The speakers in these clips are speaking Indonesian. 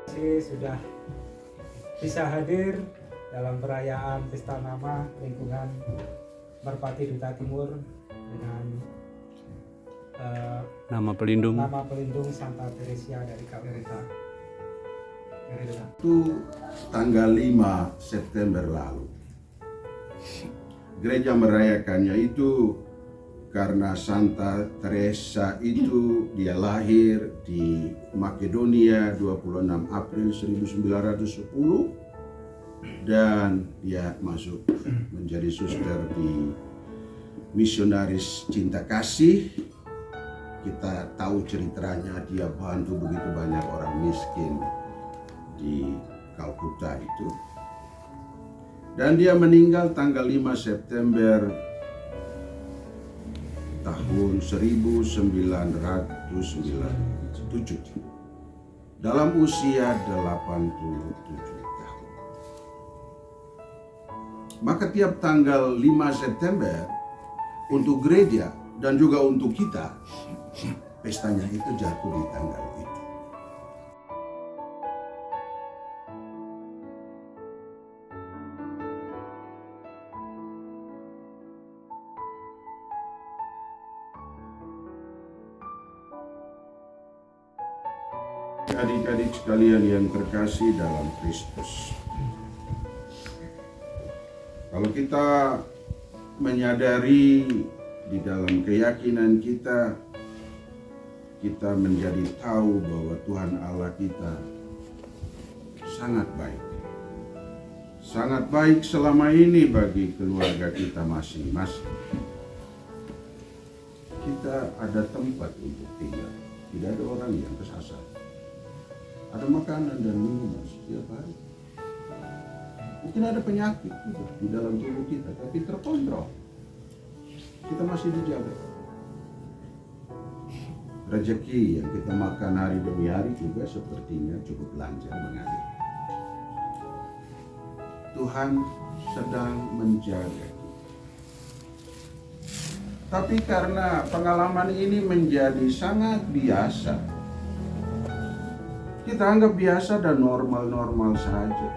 Sudah bisa hadir dalam perayaan Pesta Nama Lingkungan Merpati Duta Timur dengan nama pelindung Santa Teresia dari Kawerita. Itu tanggal 5 September lalu. Gereja merayakannya itu karena Santa Teresa itu dia lahir di Makedonia 26 April 1910 dan dia masuk menjadi suster di Misionaris Cinta Kasih. Kita tahu ceritanya, dia bantu begitu banyak orang miskin di Kalkuta itu. Dan dia meninggal tanggal 5 September tahun 1997 dalam usia 87 tahun. Maka tiap tanggal 5 September untuk gereja dan juga untuk kita, pestanya itu jatuh di tanggal itu. Adik-adik sekalian yang terkasih dalam Kristus, kalau kita menyadari di dalam keyakinan kita, kita menjadi tahu bahwa Tuhan Allah kita sangat baik. Sangat baik selama ini bagi keluarga kita masing-masing. Kita ada tempat untuk tinggal, tidak ada orang yang kesasar. Ada makanan dan minuman setiap hari. Mungkin ada penyakit juga di dalam tubuh kita, tapi terkontrol. Kita masih dijaga. Rezeki yang kita makan hari demi hari juga sepertinya cukup lancar mengalir. Tuhan sedang menjaga kita. Tapi karena pengalaman ini menjadi sangat biasa, kita anggap biasa dan normal-normal saja.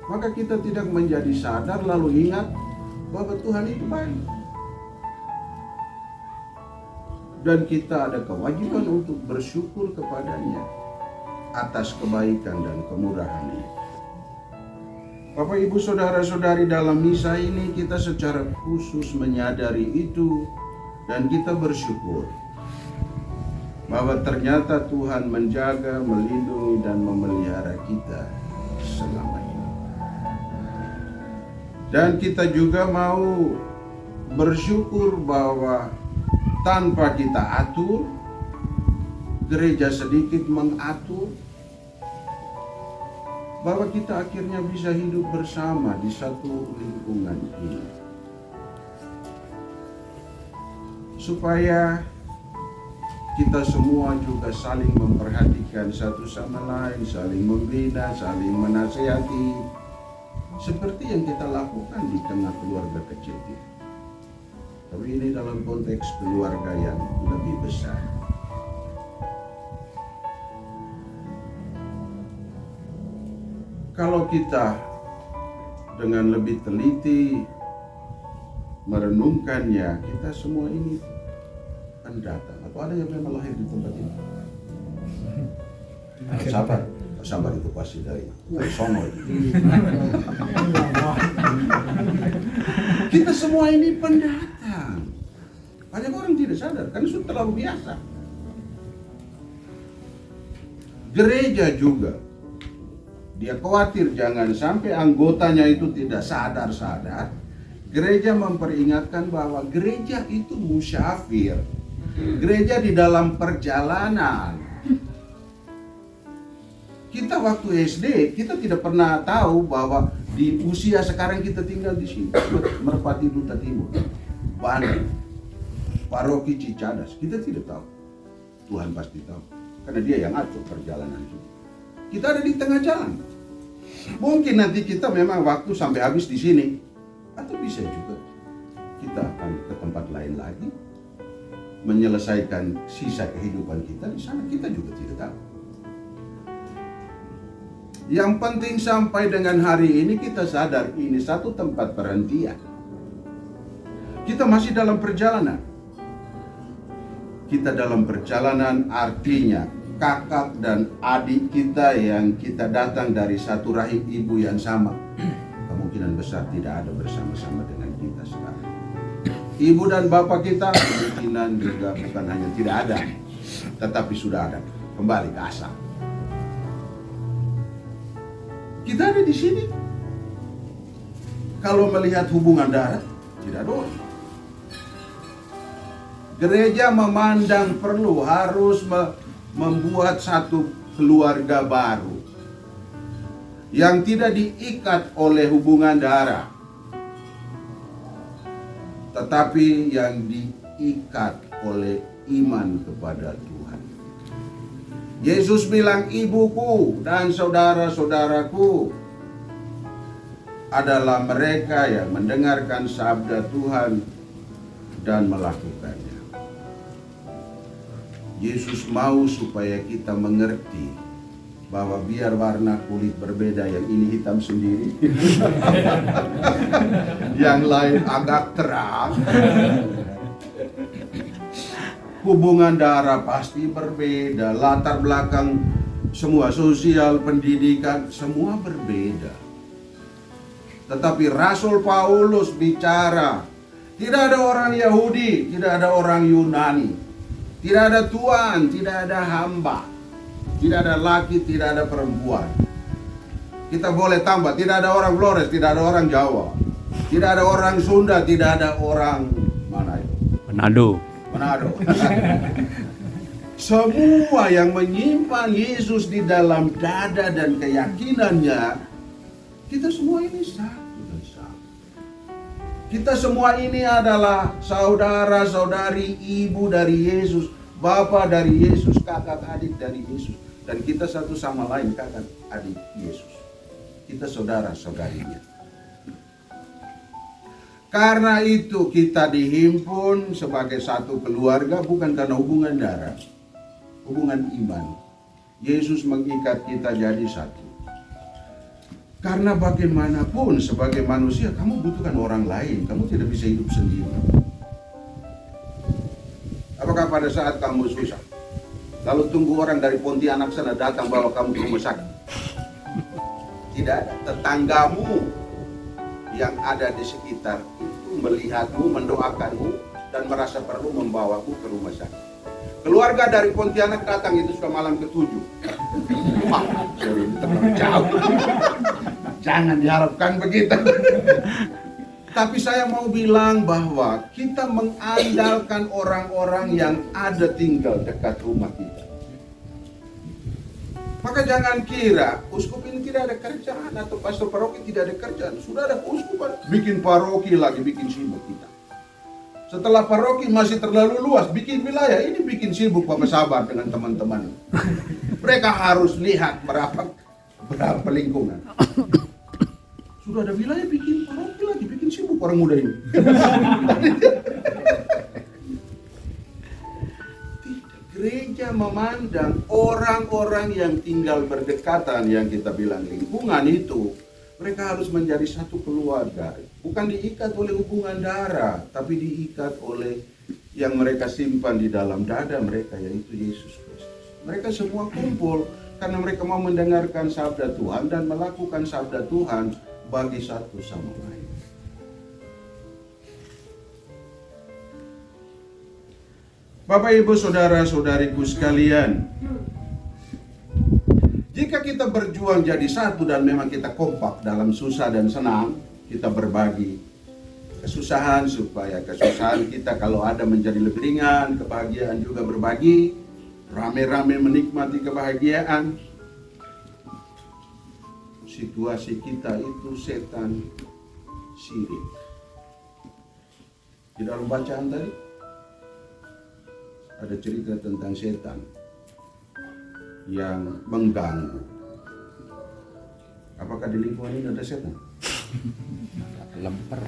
Maka kita tidak menjadi sadar lalu ingat bahwa Tuhan itu baik. Dan kita ada kewajiban untuk bersyukur kepadanya atas kebaikan dan kemurahan-Nya. Bapak, Ibu, Saudara-saudari, dalam misa ini kita secara khusus menyadari itu dan kita bersyukur bahwa ternyata Tuhan menjaga, melindungi, dan memelihara kita selama ini. Dan kita juga mau bersyukur bahwa tanpa kita atur, gereja sedikit mengatur, bahwa kita akhirnya bisa hidup bersama di satu lingkungan ini. Supaya kita semua juga saling memperhatikan satu sama lain, saling membina, saling menasihati, seperti yang kita lakukan di tengah keluarga kecil kita. Tapi ini dalam konteks keluarga yang lebih besar. Kalau kita dengan lebih teliti merenungkannya, kita semua ini pendatang. Atau ada yang memang lahir di tempat ini? Sabar itu pasti dari sono. Kita semua ini pendatang. Banyak orang tidak sadar karena sudah terlalu biasa. Gereja juga, dia khawatir jangan sampai anggotanya itu tidak sadar-sadar. Gereja memperingatkan bahwa gereja itu musyafir. Gereja di dalam perjalanan. Kita waktu SD, kita tidak pernah tahu bahwa di usia sekarang kita tinggal di sini, Merpati Duta Timur, Bandung, Paroki Cicadas. Kita tidak tahu. Tuhan pasti tahu, karena Dia yang atur perjalanan itu. Kita ada di tengah jalan. Mungkin nanti kita memang waktu sampai habis di sini, atau bisa juga kita akan ke tempat lain lagi, menyelesaikan sisa kehidupan kita di sana, kita juga tidak tahu. Yang penting sampai dengan hari ini kita sadar ini satu tempat perhentian. Kita masih dalam perjalanan. Kita dalam perjalanan artinya kakak dan adik kita yang kita datang dari satu rahim ibu yang sama, kemungkinan besar tidak ada bersama-sama dengan kita sekarang. Ibu dan bapak kita kemungkinan juga bukan hanya tidak ada, tetapi sudah ada kembali ke asal. Kita ada di sini. Kalau melihat hubungan darah, tidak ada orang. Gereja memandang perlu harus membuat satu keluarga baru yang tidak diikat oleh hubungan darah, tetapi yang diikat oleh iman kepada Tuhan. Yesus bilang, ibuku dan saudara-saudaraku adalah mereka yang mendengarkan sabda Tuhan dan melakukannya. Yesus mau supaya kita mengerti bahwa biar warna kulit berbeda, yang ini hitam sendiri, yang lain agak terang, hubungan darah pasti berbeda, latar belakang semua sosial, pendidikan, semua berbeda. Tetapi Rasul Paulus bicara, tidak ada orang Yahudi, tidak ada orang Yunani, tidak ada tuan, tidak ada hamba, tidak ada laki, tidak ada perempuan. Kita boleh tambah, tidak ada orang Flores, tidak ada orang Jawa, tidak ada orang Sunda, tidak ada orang mana itu? Manado. Semua yang menyimpan Yesus di dalam dada dan keyakinannya, kita semua ini satu dan sama. Kita semua ini adalah saudara-saudari, ibu dari Yesus, bapak dari Yesus, kakak adik dari Yesus, dan kita satu sama lain kakak adik Yesus. Kita saudara-saudarinya. Karena itu kita dihimpun sebagai satu keluarga bukan karena hubungan darah, hubungan iman. Yesus mengikat kita jadi satu. Karena bagaimanapun sebagai manusia kamu butuhkan orang lain, kamu tidak bisa hidup sendiri. Apakah pada saat kamu susah, lalu tunggu orang dari Pontianak sana datang bawa kamu ke rumah sakit? Tidak ada. Tetanggamu yang ada di sekitar itu melihatmu, mendoakanmu, dan merasa perlu membawamu ke rumah sakit. Keluarga dari Pontianak datang itu sudah malam ke-7. Sorry, terlalu jauh. Jangan diharapkan begitu. Tapi saya mau bilang bahwa kita mengandalkan orang-orang yang ada tinggal dekat rumah kita. Maka jangan kira uskup ini tidak ada kerjaan atau pastor paroki tidak ada kerjaan. Sudah ada keuskupan, bikin paroki lagi, bikin sibuk kita. Setelah paroki masih terlalu luas, bikin wilayah, ini bikin sibuk Bapak Sabar dengan teman-teman. Mereka harus lihat berapa lingkungan. Sudah ada wilayah, bikin paroki lagi, bikin sibuk orang muda ini. Gereja memandang orang-orang yang tinggal berdekatan, yang kita bilang lingkungan itu, mereka harus menjadi satu keluarga. Bukan diikat oleh hubungan darah, tapi diikat oleh yang mereka simpan di dalam dada mereka, yaitu Yesus Kristus. Mereka semua kumpul karena mereka mau mendengarkan sabda Tuhan dan melakukan sabda Tuhan bagi satu sama lain. Bapak, Ibu, Saudara-saudariku sekalian, jika kita berjuang jadi satu dan memang kita kompak dalam susah dan senang, kita berbagi kesusahan supaya kesusahan kita kalau ada menjadi lebih ringan, kebahagiaan juga berbagi, rame-rame menikmati kebahagiaan. Situasi kita itu setan sirik. Di dalam bacaan tadi ada cerita tentang setan yang mengganggu. Apakah di lingkungan ini ada setan? Lemper.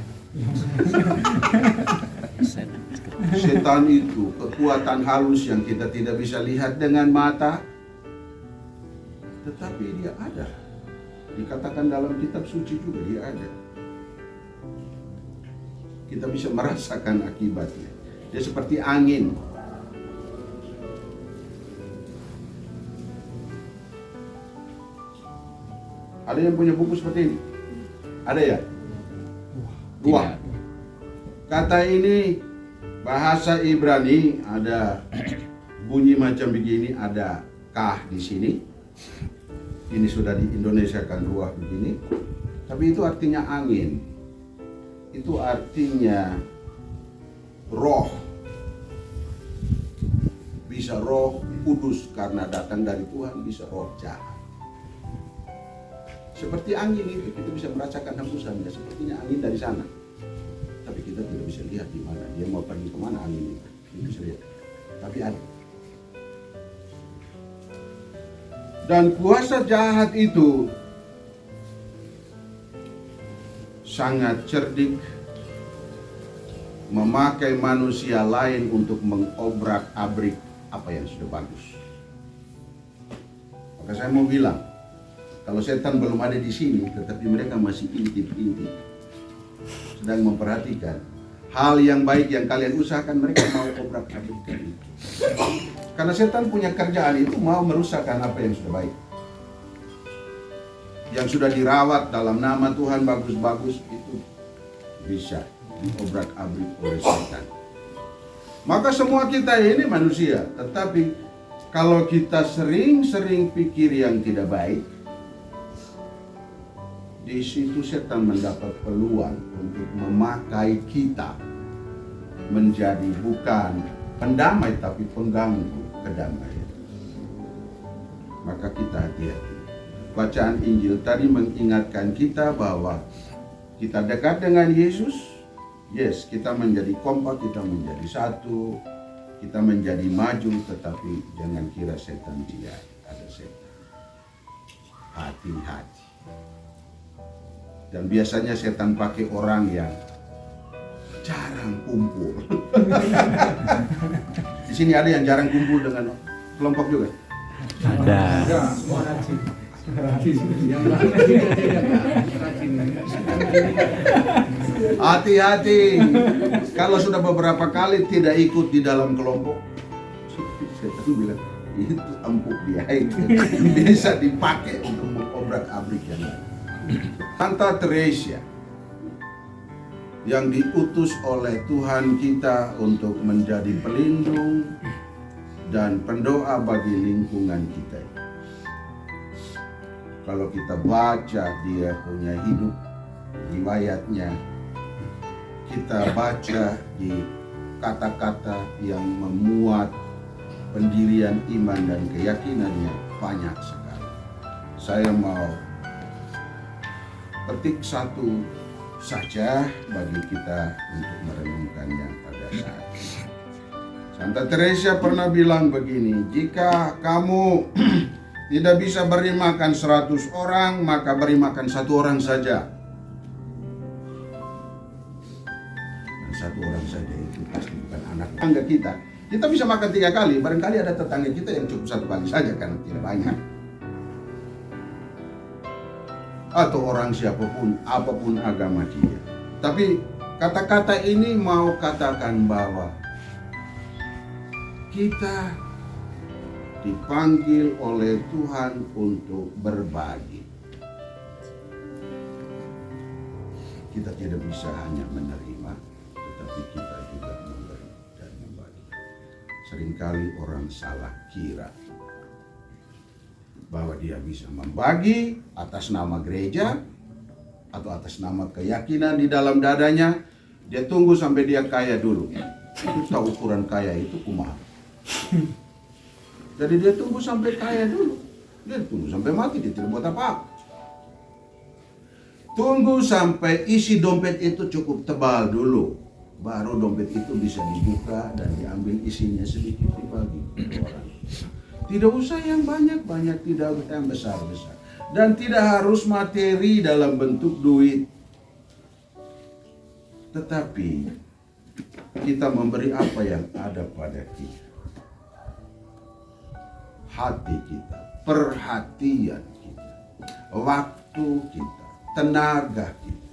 Setan itu kekuatan halus yang kita tidak bisa lihat dengan mata, tetapi dia ada. Dikatakan dalam kitab suci juga dia ada. Kita bisa merasakan akibatnya. Dia seperti angin. Ada yang punya buku seperti ini? Ada ya? Ruah. Kata ini bahasa Ibrani ada bunyi macam begini, ada kah di sini. Ini sudah di Indonesia kan ruah begini. Tapi itu artinya angin. Itu artinya roh. Bisa roh kudus karena datang dari Tuhan, bisa roh jahat. Seperti angin itu, kita bisa merasakan hembusannya, sepertinya angin dari sana. Tapi kita tidak bisa lihat di mana, dia mau pergi kemana angin itu, kita bisa lihat. Tapi ada. Dan kuasa jahat itu sangat cerdik, memakai manusia lain untuk mengobrak-abrik apa yang sudah bagus. Maka saya mau bilang, kalau setan belum ada di sini, tetapi mereka masih intip-intip, sedang memperhatikan hal yang baik yang kalian usahakan, mereka mau obrak-abrikkan itu. Karena setan punya kerjaan itu mau merusakkan apa yang sudah baik. Yang sudah dirawat dalam nama Tuhan bagus-bagus itu bisa diobrak-abrik oleh setan. Maka semua kita ini manusia, tetapi kalau kita sering-sering pikir yang tidak baik, di situ setan mendapat peluang untuk memakai kita menjadi bukan pendamai tapi pengganggu kedamaian. Maka kita hati-hati. Bacaan Injil tadi mengingatkan kita bahwa kita dekat dengan Yesus. Yes, kita menjadi kompak, kita menjadi satu, kita menjadi maju, tetapi jangan kira setan tidak ada setan. Hati-hati. Dan biasanya setan pakai orang yang jarang kumpul. Di sini ada yang jarang kumpul dengan kelompok juga? Ada. Semua rajin. Hati-hati. Kalau sudah beberapa kali tidak ikut di dalam kelompok, setan bilang itu empuk dia, itu bisa dipakai untuk mengobrak-abrik yang lain. Santa Teresa yang diutus oleh Tuhan kita untuk menjadi pelindung dan pendoa bagi lingkungan kita. Kalau kita baca dia punya hidup, riwayatnya, kita baca di kata-kata yang memuat pendirian iman dan keyakinannya banyak sekali. Saya mau petik satu saja bagi kita untuk merenungkannya pada saat ini. Santa Teresa pernah bilang begini, jika kamu tidak bisa beri makan 100 orang, maka beri makan 1 orang saja. Dan 1 orang saja itu pasti bukan anak tetangga kita. Kita bisa makan 3 kali, barangkali ada tetangga kita yang cukup 1 kali saja karena tidak banyak. Atau orang siapapun, apapun agama dia. Tapi kata-kata ini mau katakan bahwa kita dipanggil oleh Tuhan untuk berbagi. Kita tidak bisa hanya menerima, tetapi kita juga memberi dan membagi. Seringkali orang salah kira bahwa dia bisa membagi atas nama gereja atau atas nama keyakinan di dalam dadanya. Dia tunggu sampai dia kaya dulu. Itu tahu ukuran kaya itu kumaha. Jadi dia tunggu sampai kaya dulu. Dia tunggu sampai mati, dia tidak buat apa-apa. Tunggu sampai isi dompet itu cukup tebal dulu. Baru dompet itu bisa dibuka dan diambil isinya sedikit dibagi ke orang. Tidak usah yang banyak-banyak, tidak usah yang besar-besar. Dan tidak harus materi dalam bentuk duit. Tetapi kita memberi apa yang ada pada kita. Hati kita, perhatian kita, waktu waktu kita, tenaga kita.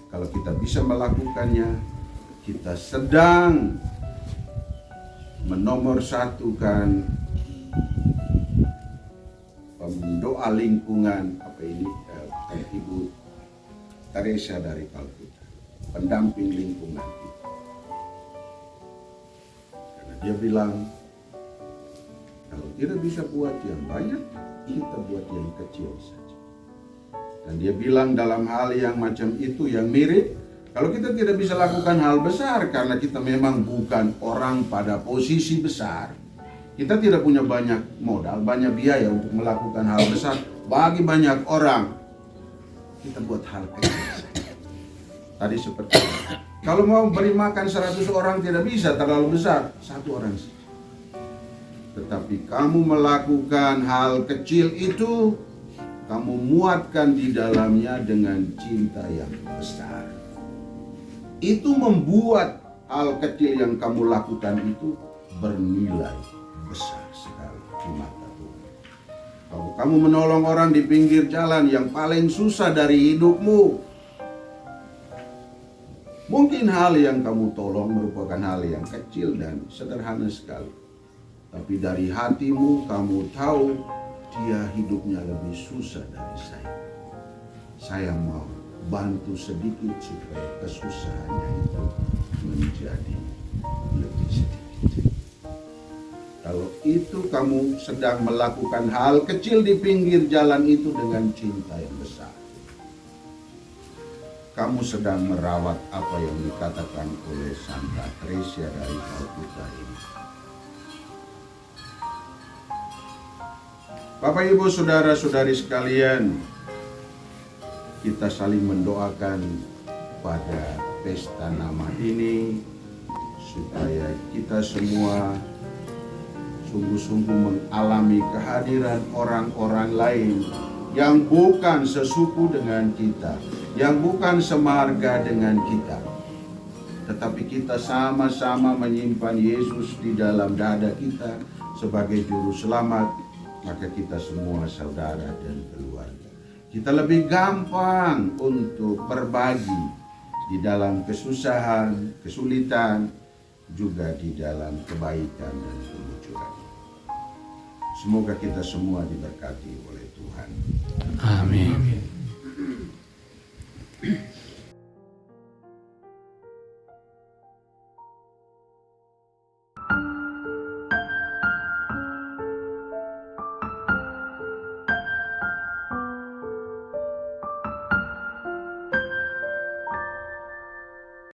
Kalau kita bisa melakukannya, kita sedang menomorsatukan doa lingkungan Ibu Teresa dari Kalkuta, pendamping lingkungan kita. Karena dia bilang, kalau tidak bisa buat yang banyak, kita buat yang kecil saja. Dan dia bilang dalam hal yang macam itu, yang mirip, kalau kita tidak bisa lakukan hal besar karena kita memang bukan orang pada posisi besar, kita tidak punya banyak modal, banyak biaya untuk melakukan hal besar bagi banyak orang, kita buat hal kecil saja. Tadi seperti itu. Kalau mau beri makan 100 orang tidak bisa, terlalu besar, 1 orang saja. Tetapi kamu melakukan hal kecil itu, kamu muatkan di dalamnya dengan cinta yang besar. Itu membuat hal kecil yang kamu lakukan itu bernilai besar sekali di mata Tuhan. Kalau kamu menolong orang di pinggir jalan yang paling susah dari hidupmu, mungkin hal yang kamu tolong merupakan hal yang kecil dan sederhana sekali. Tapi dari hatimu kamu tahu dia hidupnya lebih susah dari saya. Saya mau bantu sedikit supaya kesusahannya itu menjadi lebih sedikit. Kalau itu kamu sedang melakukan hal kecil di pinggir jalan itu dengan cinta yang besar, kamu sedang merawat apa yang dikatakan oleh Santa Teresa dari Kalkuta ini. Bapak, Ibu, saudara-saudari sekalian, kita saling mendoakan pada pesta nama ini supaya kita semua sungguh-sungguh mengalami kehadiran orang-orang lain yang bukan sesuku dengan kita, yang bukan semarga dengan kita, tetapi kita sama-sama menyimpan Yesus di dalam dada kita sebagai juru selamat, maka kita semua saudara dan keluarga. Kita lebih gampang untuk berbagi di dalam kesusahan, kesulitan, juga di dalam kebaikan dan kemunculan. Semoga kita semua diberkati oleh Tuhan. Amin.